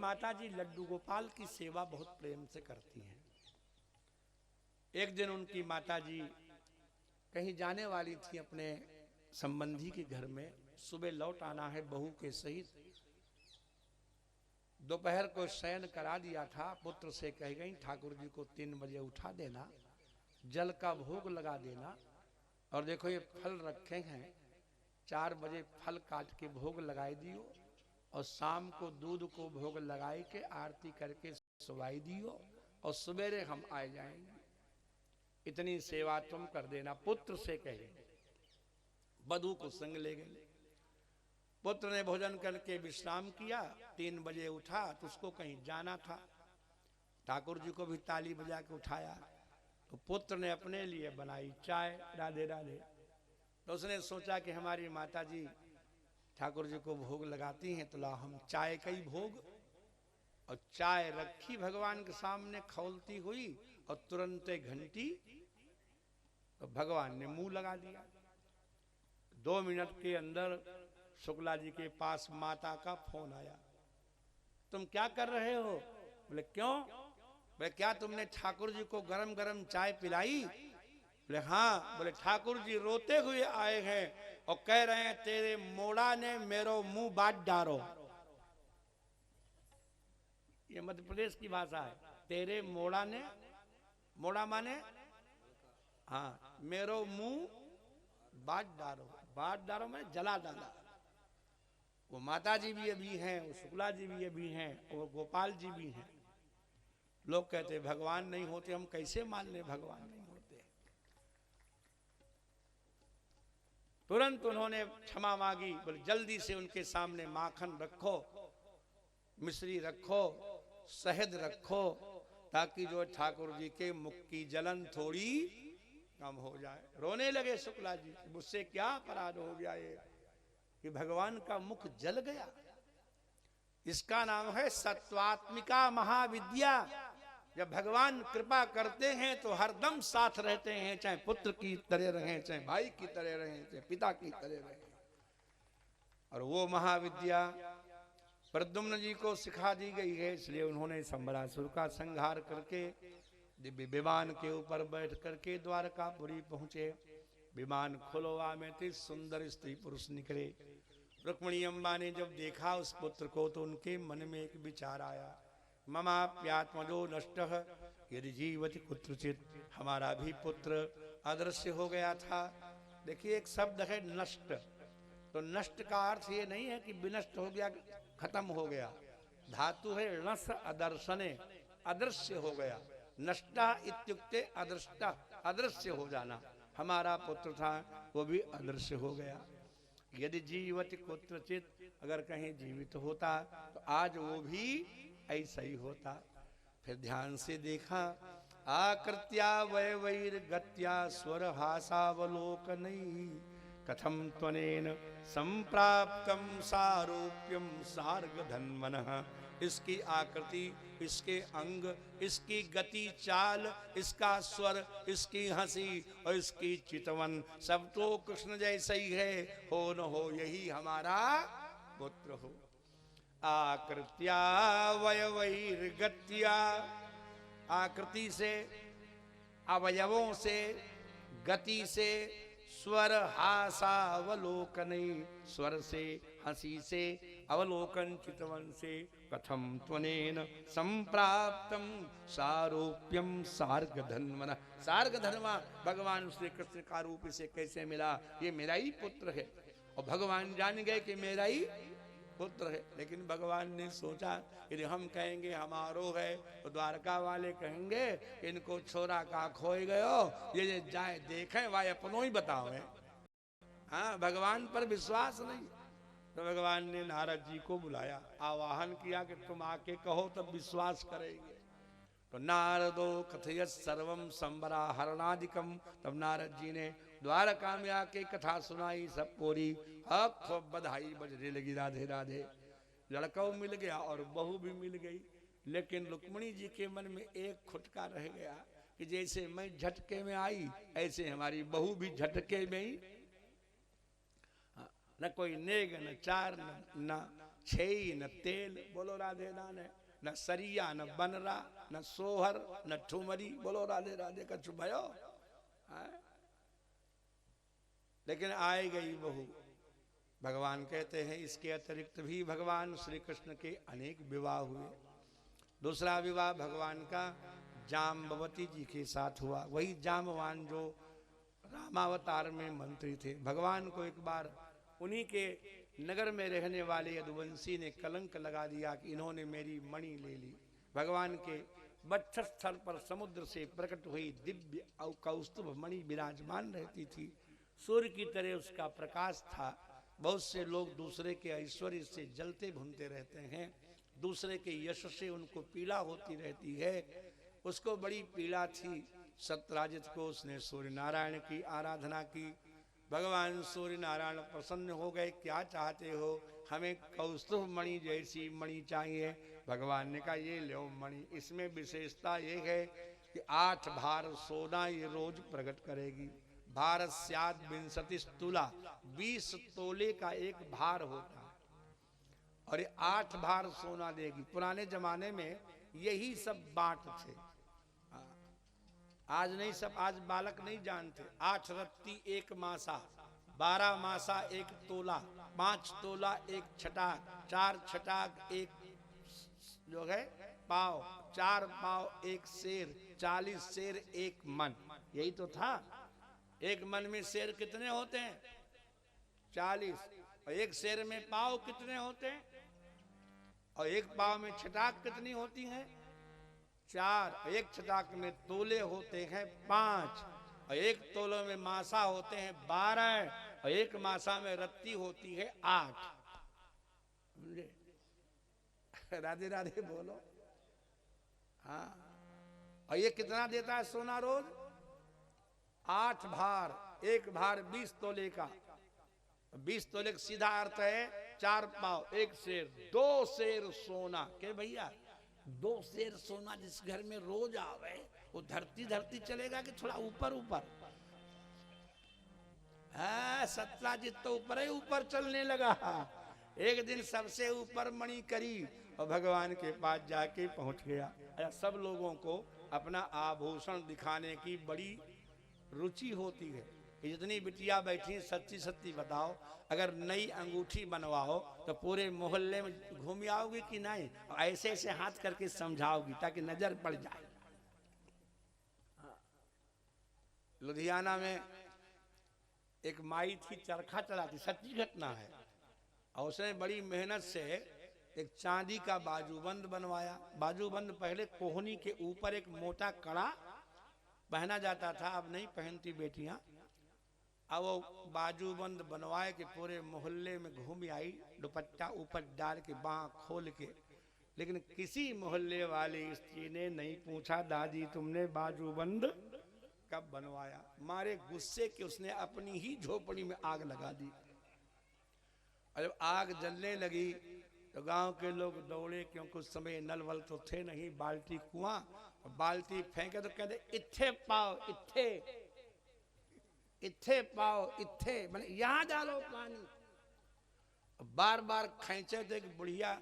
माताजी लड्डू गोपाल की सेवा बहुत प्रेम से करती हैं। एक दिन उनकी माताजी कहीं जाने वाली थी अपने संबंधी के घर में, सुबह लौट आना है बहू के सहित। दोपहर को शयन करा दिया था, पुत्र से कह गई ठाकुर जी को 3 बजे उठा देना, जल का भोग लगा देना, और देखो ये फल रखे हैं, 4 बजे फल काट के भोग लगाई दियो, और शाम को दूध को भोग लगाई के आरती करके सुवाई दियो, और सवेरे हम आ जाएंगे, इतनी सेवा तुम कर देना। पुत्र से कहे, बधू को संग ले गए। पुत्र ने भोजन करके विश्राम किया, 3 बजे उठा तो उसको कहीं जाना था। ठाकुर जी को भी ताली बजा के उठाया, तो पुत्र ने अपने लिए बनाई चाय, राधे राधे। तो उसने सोचा कि हमारी माताजी ठाकुर जी को भोग लगाती हैं, तो ला हम चाय का ही भोग। और चाय रखी भगवान के सामने खौलती हुई, और तुरंत घंटी, तो भगवान ने मुंह लगा दिया। 2 मिनट के अंदर शुक्ला जी के पास माता का फोन आया, तुम क्या कर रहे हो? बोले क्यों? बोले क्या तुमने ठाकुर जी को गरम गरम चाय पिलाई? बोले हाँ। बोले ठाकुर जी रोते हुए आए हैं और कह रहे हैं तेरे मोड़ा ने मेरो मुंह बांट डालो। ये मध्य प्रदेश की भाषा है। तेरे मोड़ा ने, मोड़ा माने हाँ, मेरो मुंह बांट डालो, बांट डालो मैंने जला डाला। वो माता जी भी अभी हैं, वो शुक्ला जी भी अभी हैं, और गोपाल जी भी हैं। लोग कहते भगवान नहीं होते, हम कैसे मान ले भगवान नहीं होते। तुरंत उन्होंने क्षमा मांगी। बोले जल्दी से उनके सामने माखन रखो, मिश्री रखो, शहद रखो, ताकि जो ठाकुर जी के मुख की जलन थोड़ी कम हो जाए। रोने लगे शुक्ला जी, मुझसे क्या अपराध हो गया ये कि भगवान का मुख जल गया। इसका नाम है सत्वात्मिका महाविद्या। जब भगवान कृपा करते हैं तो हरदम साथ रहते हैं, चाहे पुत्र की तरह रहें, चाहे भाई की तरह रहें, चाहे पिता की तरह रहें। और वो महाविद्या प्रद्युम्न जी को सिखा दी गई है, इसलिए उन्होंने संबरासुर का संहार करके दिव्य विमान के ऊपर बैठ करके द्वारकापुरी पहुंचे। विमान खुलवा में थे, सुंदर स्त्री पुरुष निकले। रुक्मिणी अम्बा ने जब देखा उस पुत्र को तो उनके मन में एक विचार आया, ममाप्यात्मजो नष्टः यदि जीवति कुत्रचित्, हमारा भी पुत्र अदृश्य हो गया था। देखिए एक शब्द है नष्ट, तो नष्ट का अर्थ ये नहीं है कि विनष्ट हो गया, खत्म हो गया। धातु है नष्ट अदर्शने, अदृश्य हो गया। नष्टा इत्युक्ते अदृष्टा, अदृश्य हो जाना। हमारा पुत्र था वो भी अदृश्य हो गया। यदि जीवति कुत्रचित्, अगर कहीं जीवित होता तो आज वो भी ऐसा ही होता। फिर ध्यान से देखा, आकृत्या वैवैर्गत्या स्वर हासावलोकनैः कथम त्वनेन संप्राप्तम सारूप्यम सार्गधन्वनः। इसकी आकृति, इसके अंग, इसकी गति चाल, इसका स्वर, इसकी हंसी और इसकी चितवन सब तो कृष्ण जैसा ही है। हो न हो यही हमारा पुत्र हो। आकृत्या वयवैर्गत्या, आकृति से, अवयवों से, गति से, स्वर हासावलोकने, स्वर से, हंसी से, अवलोकन चितवन से, कथम त्वनेन संप्राप्तम सारूप्यम सार्गधन्वनः। सार्गधन्वा, भगवान श्री कृष्ण का रूप इसे कैसे मिला? ये मेरा ही पुत्र है। और भगवान जान गए कि मेरा ही पुत्र है। लेकिन भगवान ने सोचा यदि हम कहेंगे हमारो है तो द्वारका वाले कहेंगे इनको छोरा का खोए गयो, ये जाए देखें वाय अपनो ही बतावे। हाँ, भगवान पर विश्वास नहीं। तो भगवान ने नारद जी को बुलाया, आवाहन किया कि तुम आके कहो तब विश्वास करेंगे। तो नारदो कथयत सर्वम संबराहरणादिकम, तब नारद जी ने द्वारका में आके कथा सुनाई सब पूरी। अब खूब बधाई बजने लगी, राधे राधे। लड़का मिल गया और बहू भी मिल गई। लेकिन रुक्मिणी जी के मन में एक खुटका रह गया कि जैसे मैं झटके में आई ऐसे हमारी बहू भी झटके में ही, न कोई नेग न चार न छेई न तेल, बोलो राधे राधे, न सरिया न बनरा, न सोहर न ठुमरी, बोलो राधे राधे। कछु भयो लेकिन आए गई बहू। भगवान कहते हैं इसके अतिरिक्त भी भगवान श्री कृष्ण के अनेक विवाह हुए। दूसरा विवाह भगवान का जाम्बवती जी के साथ हुआ। वही जामवान जो रामावतार में मंत्री थे। भगवान को एक बार उन्हीं के नगर में रहने वाले यदुवंशी ने कलंक लगा दिया कि इन्होंने मेरी मणि ले ली। भगवान के वक्षस्थल पर समुद्र से प्रकट हुई दिव्य कौस्तुभ मणि विराजमान रहती थी। सूर्य की तरह उसका प्रकाश था। बहुत से लोग दूसरे के ऐश्वर्य से जलते भूनते रहते हैं, दूसरे के यश से उनको पीड़ा होती रहती है। उसको बड़ी पीड़ा थी। सत्यराजित को उसने सूर्य नारायण की आराधना की। भगवान सूर्य नारायण प्रसन्न हो गए। क्या चाहते हो? हमें कौस्तुभ मणि जैसी मणि चाहिए। भगवान ने कहा ये लो मणि। इसमें विशेषता ये है कि 8 भार सोना ये रोज प्रकट करेगी। भार स्याद 20 तुला, 20 तोले का एक भार होता है और ये 8 भार सोना देगी। पुराने जमाने में यही सब बांट थे। आज नहीं, सब आज बालक नहीं जानते। 8 रत्ती 1 मासा, 12 मासा 1 तोला, 5 तोला 1 छटाक, 4 छटाक 1 जो है पाव, 4 पाव 1 शेर, 40 शेर 1 मन। यही तो था। 1 मन में शेर कितने होते हैं? 40। और 1 शेर में पाव कितने होते हैं? और 1 पाव में छटाक कितनी होती है? 4। 1 छटाक में तोले होते हैं 5। और 1 तोले में मासा होते हैं 12। और 1 मासा में रत्ती होती है 8। राधे राधे बोलो। हाँ। और ये कितना देता है सोना रोज? 8 भार। 1 भार 20 तोले का। 20 तोले का सीधा अर्थ है 4 पाव 1 शेर, 2 शेर सोना। के भैया 2 शेर सोना जिस घर में रोज आवे वो धरती धरती चलेगा कि थोड़ा ऊपर ऊपर? सत्यराजित तो ऊपर ही ऊपर चलने लगा। एक दिन सबसे ऊपर मणि करी और भगवान के पास जाके पहुंच गया। सब लोगों को अपना आभूषण दिखाने की बड़ी रुचि होती है। जितनी बिटिया बैठी सच्ची सच्ची बताओ, अगर नई अंगूठी बनवाओ तो पूरे मोहल्ले में घूम आओगी कि नहीं? ऐसे ऐसे हाथ करके समझाओगी ताकि नजर पड़ जाए। लुधियाना में एक माई थी, चरखा चलाती, सच्ची घटना है। और उसने बड़ी मेहनत से एक चांदी का बाजूबंद बनवाया। बाजूबंद पहले कोहनी के ऊपर एक मोटा कड़ा पहना जाता था, अब नहीं पहनती बेटियां। अब वो बाजूबंद बनवाए के पूरे मोहल्ले में घूम आई, दुपट्टा ऊपर डाल के, बाँह खोल के। लेकिन किसी मोहल्ले वाली स्त्री ने नहीं पूछा दादी तुमने बाजूबंद कब बनवाया। मारे गुस्से के उसने अपनी ही झोपड़ी में आग लगा दी। और जब आग जलने लगी तो गांव के लोग दौड़े, क्योंकि उस समय नल वल तो थे नहीं, बाल्टी कुआं। बाल्टी फेंके तो कहते इत्थे पाओ, इत्थे इत्थे पाओ, इत्थे मैंने यहां डालो पानी। बार बार खींचे तो एक बुढ़िया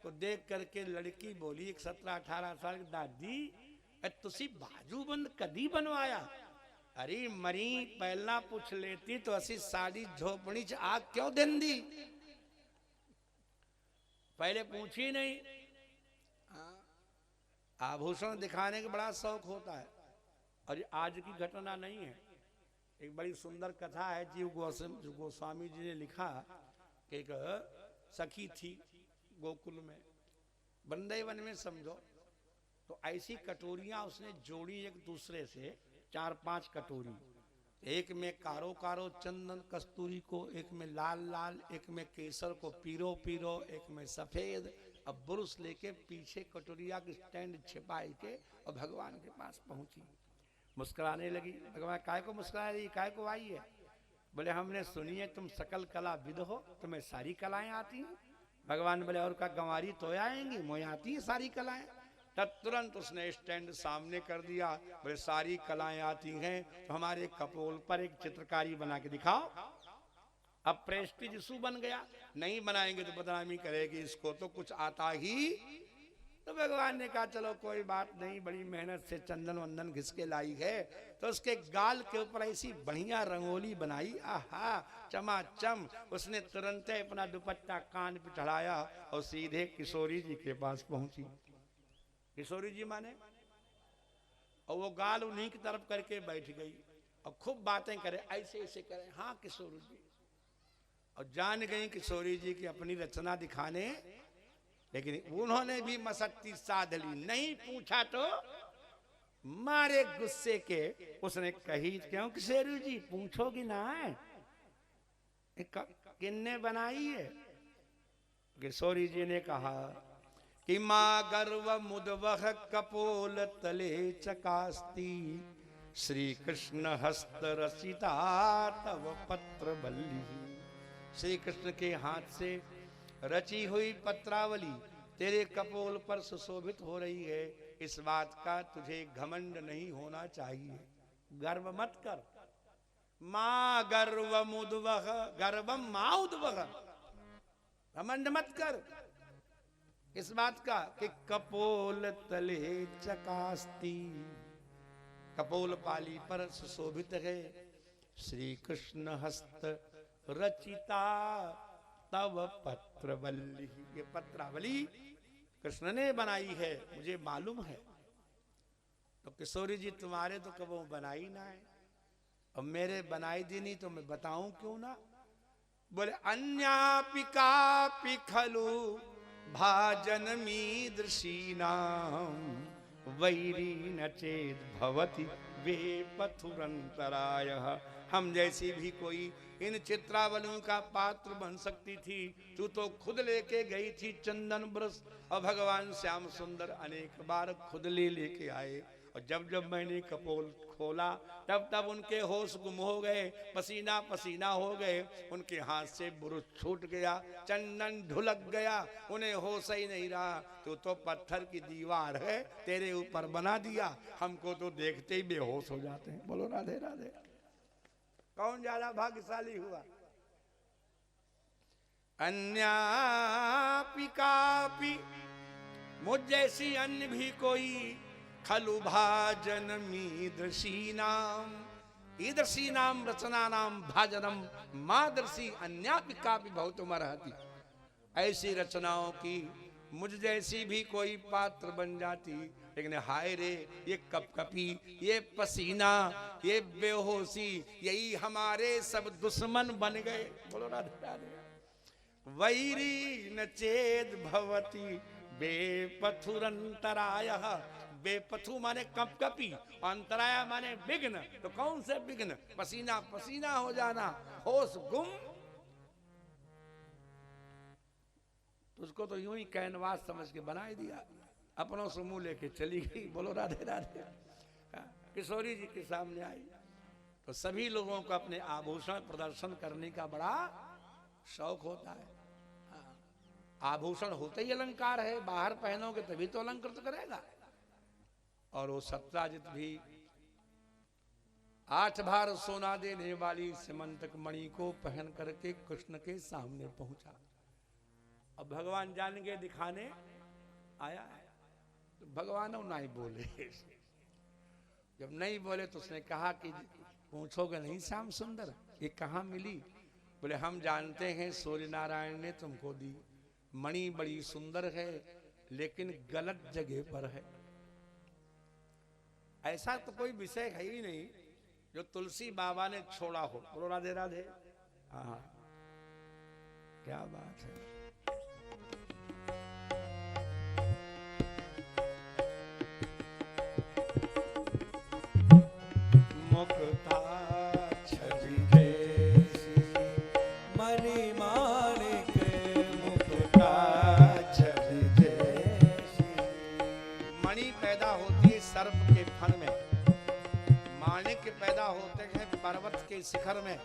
को देख करके लड़की बोली, एक 17-18 साल की, दादी तुसी बाजूबंद कदी बनवाया? अरे मरी पहला पूछ लेती तो असी साड़ी झोपड़ी च आग क्यों देंदी? पहले पूछी नहीं। आभूषण दिखाने का बड़ा शौक होता है। और ये आज की घटना नहीं है। एक बड़ी सुंदर कथा है, जीव गोस्वामी जी ने लिखा कि एक सखी थी गोकुल में, वृंदावन में समझो। तो ऐसी कटोरियां उसने जोड़ी एक दूसरे से, 4-5 कटोरी। एक में कारो कारो चंदन कस्तूरी को, एक में लाल लाल, एक में केसर को पीरो पीरो, एक में सफेद। अब बुरुस लेके पीछे कटोरिया की स्टैंड छिपाई के और भगवान के पास पहुंची। मुस्कुराने लगी। भगवान काय को मुस्कुरा रही, काय को आई है? बोले हमने सुनी है तुम सकल कला विद हो, तुम्हें सारी कलाएं आती हैं। भगवान बोले और का गंवारी तो आएंगी, मुझे आती है सारी कलाएं। तब तुरंत उसने स्टैंड सामने कर दिया। बोले सारी कलाएं आती हैं तो हमारे कपोल पर एक चित्रकारी बना के दिखाओ। अब प्रेस्टीज इशू बन गया, नहीं बनाएंगे तो बदनामी करेगी, इसको तो कुछ आता ही। तो भगवान ने कहा चलो कोई बात नहीं, बड़ी मेहनत से चंदन वंदन घिस के लाई है, तो उसके गाल के ऊपर ऐसी बढ़िया रंगोली बनाई, आहा चमाचम। उसने तुरंत अपना दुपट्टा कान पे चढ़ाया और सीधे किशोरी जी के पास पहुंची। किशोरी जी माने, और वो गाल उन्हीं की तरफ करके बैठ गई और खूब बातें करे, ऐसे ऐसे करे, हाँ किशोरी जी। और जान गई किशोरी जी की अपनी रचना दिखाने, लेकिन उन्होंने भी मसक्ति साध ली। नहीं पूछा तो मारे गुस्से के उसने कही, क्यों किशोरी जी पूछोगी ना, किन्ने बनाई है? किशोरी जी ने कहा कि माँ गर्व मुदवह कपोल तले चकास्ती, श्री कृष्ण हस्त रचिता तव पत्र बल्ली। श्री कृष्ण के हाथ से रची हुई पत्रावली तेरे कपोल पर सुशोभित हो रही है, इस बात का तुझे घमंड नहीं होना चाहिए, गर्व मत कर। माँ गर्व मुद्वह गर्वम माउद्वह, घमंड मत कर इस बात का कि कपोल तले चकास्ती, कपोल पाली पर सुशोभित है, श्री कृष्ण हस्त रचिता तव पत्रवल्ली। ये पत्रावली कृष्ण ने बनाई है, मुझे मालूम है। तो किशोरी जी तुम्हारे तो कबो बनाई ना है, और मेरे बनाई दी नहीं तो मैं बताऊं क्यों ना। बोले अन्यापि कापि खलु भाजन मीदृशीनाम, वैरी न चेद भवति वे पथुरंतरायः। हम जैसी भी कोई इन चित्रावलियों का पात्र बन सकती थी, तू तो खुद लेके गई थी चंदन ब्रश, और भगवान श्याम सुंदर अनेक बार खुद लेके आए, और जब जब मैंने कपोल खोला तब तब उनके होश गुम हो गए, पसीना पसीना हो गए, उनके हाथ से बुरुश छूट गया, चंदन ढुलक गया, उन्हें होश ही नहीं रहा। तू तो पत्थर की दीवार है, तेरे ऊपर बना दिया, हमको तो देखते ही बेहोश हो जाते हैं। बोलो राधे राधे। कौन ज्यादा भाग्यशाली हुआ? अन्यापि कापि, मुझ जैसी अन्य भी कोई, खलु भाजन मीदृशी नाम, ईदृशी नाम रचना नाम भाजनम मादर्शी अन्यापि कापि बहुतम रहती। ऐसी रचनाओं की मुझ जैसी भी कोई पात्र बन जाती, लेकिन हाय रे ये कपकपी, ये पसीना, ये बेहोशी, यही हमारे सब दुश्मन बन गए। बोलो राधे राधे। वैरी न चेद भवति बेपथुरंतरायः, बेपथु माने कपकपी, अंतराय माने विघ्न। तो कौन से विघ्न? पसीना पसीना हो जाना, होश गुम। उसको तो यूं ही कैनवास समझ के बना ही दिया, अपनों से मुंह लेके चली गई। बोलो राधे राधे। किशोरी जी के सामने आई तो सभी लोगों को अपने आभूषण प्रदर्शन करने का बड़ा शौक होता है। आभूषण होते ही अलंकार है, बाहर पहनोगे तभी तो अलंकृत करेगा। और वो सत्याजित भी 8 बार सोना देने वाली सिमंतक मणि को पहन करके कृष्ण के सामने पहुंचा। अब भगवान जान के दिखाने आया है, तो भगवान नहीं बोले। जब नहीं बोले तो उसने कहा कि पूछोगे नहीं श्याम सुंदर ये कहाँ मिली? बोले हम जानते हैं सूर्य नारायण ने तुमको दी, मणि बड़ी सुंदर है लेकिन गलत जगह पर है। ऐसा तो कोई विषय है ही नहीं जो तुलसी बाबा ने छोड़ा हो। बोलो राधे राधे। हाँ क्या बात है। मुक्ता छवि जैसी मणि माणिक, मुक्ता छवि जैसी। मणि पैदा होती है सर्प के फन में, माणिक पैदा होते हैं पर्वत के शिखर में,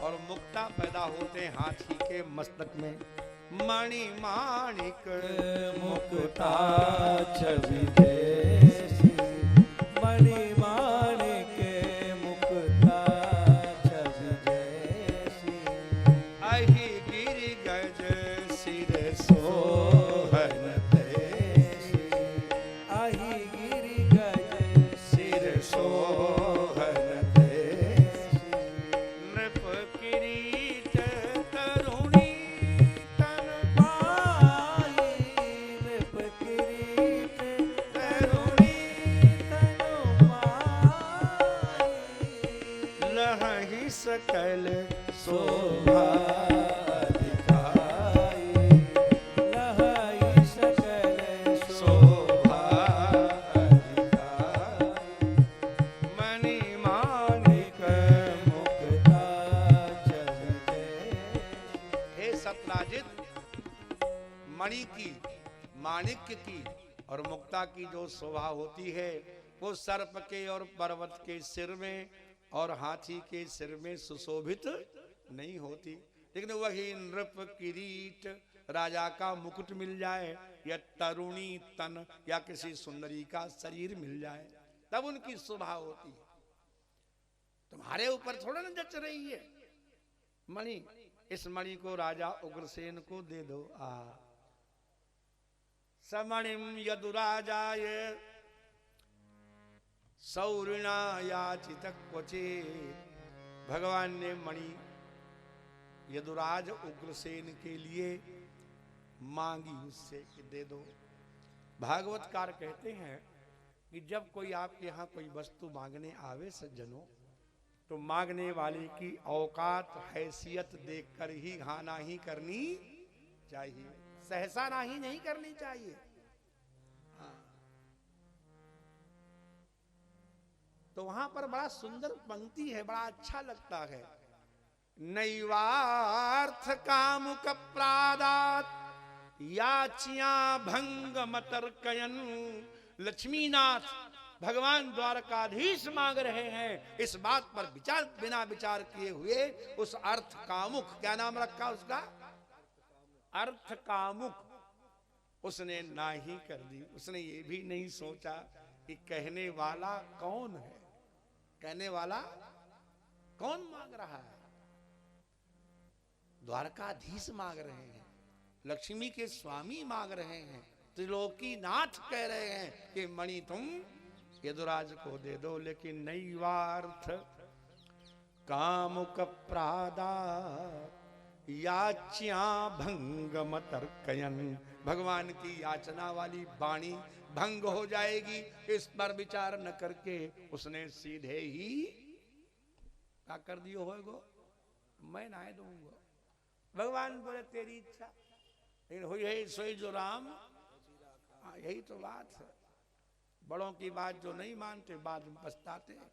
और मुक्ता पैदा होते हैं हाथी के मस्तक में। मणि माणिक मुक्ता छवि जैसी, मणि माणिक मुक्ता छवि जैसी। सकल शोभा मणि की, माणिक्य की और मुक्ता की जो शोभा होती है वो सर्प के और पर्वत के सिर में और हाथी के सिर में सुशोभित नहीं होती। लेकिन वही नृप किरीट, राजा का मुकुट मिल जाए या तरुणी तन या किसी सुंदरी का शरीर मिल जाए तब उनकी शोभा होती है। तुम्हारे ऊपर थोड़ा ना जच रही है मणि। इस मणि को राजा उग्रसेन को दे दो। समणिम यदुराजाय सौरिणा याचित क्वचित। भगवान ने मणि यदुराज उग्रसेन के लिए मांगी उससे कि दे दो। भागवतकार कहते हैं कि जब कोई आपके यहाँ कोई वस्तु मांगने आवे सज्जनों, तो मांगने वाले की औकात हैसियत देखकर ही हाँ नाही करनी चाहिए, सहसा नाही नहीं करनी चाहिए। हाँ। तो वहां पर बड़ा सुंदर पंक्ति है, बड़ा अच्छा लगता है। नैवार्थ कामुक प्रादात याचिया भंग मतर्कयन। लक्ष्मीनाथ भगवान द्वारकाधीश मांग रहे हैं, इस बात पर विचार बिना विचार किए हुए उस अर्थ कामुक, क्या नाम रखा उसका, अर्थ कामुक, उसने ना ही कर दी। उसने ये भी नहीं सोचा कि कहने वाला कौन है, कहने वाला कौन मांग रहा है। द्वारकाधीश मांग रहे हैं, लक्ष्मी के स्वामी मांग रहे हैं, त्रिलोकीनाथ कह रहे हैं कि मणि तुम यदुराज को दे दो। लेकिन नैवार्थ कामुक प्रादा याच्या भंग मतर्कयन। भगवान की याचना वाली वाणी भंग हो जाएगी, इस पर विचार न करके उसने सीधे ही क्या कर दियो होगो, मैं ना दूंगा। भगवान बोले तेरी इच्छा, लेकिन हुई है सोई जो राम। यही तो बात है, बड़ों की बात जो नहीं मानते बाद में पछताते हैं।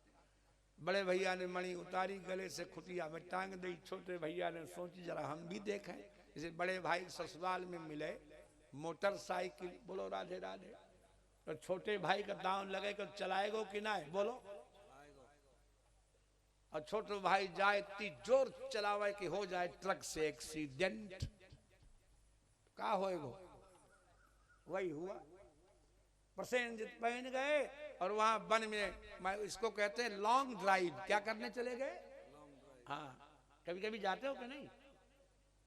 बड़े भैया ने मणि उतारी, गले से खुटिया में टांग दी। छोटे भैया ने सोची जरा हम भी देखें। जैसे बड़े भाई ससुराल में मिले मोटरसाइकिल, बोलो राधे राधे, तो छोटे भाई का दांव लगे कि चलाएगो कि ना, बोलो। और छोटे भाई जाए इतनी जोर चलावे कि हो जाए ट्रक से एक्सीडेंट, क्या होएगो। वही हुआ। प्रसेनजित पहन गए और वहां वन में, मैं इसको कहते हैं लॉन्ग ड्राइव, क्या करने चले गए। हाँ, कभी कभी जाते हो कि नहीं,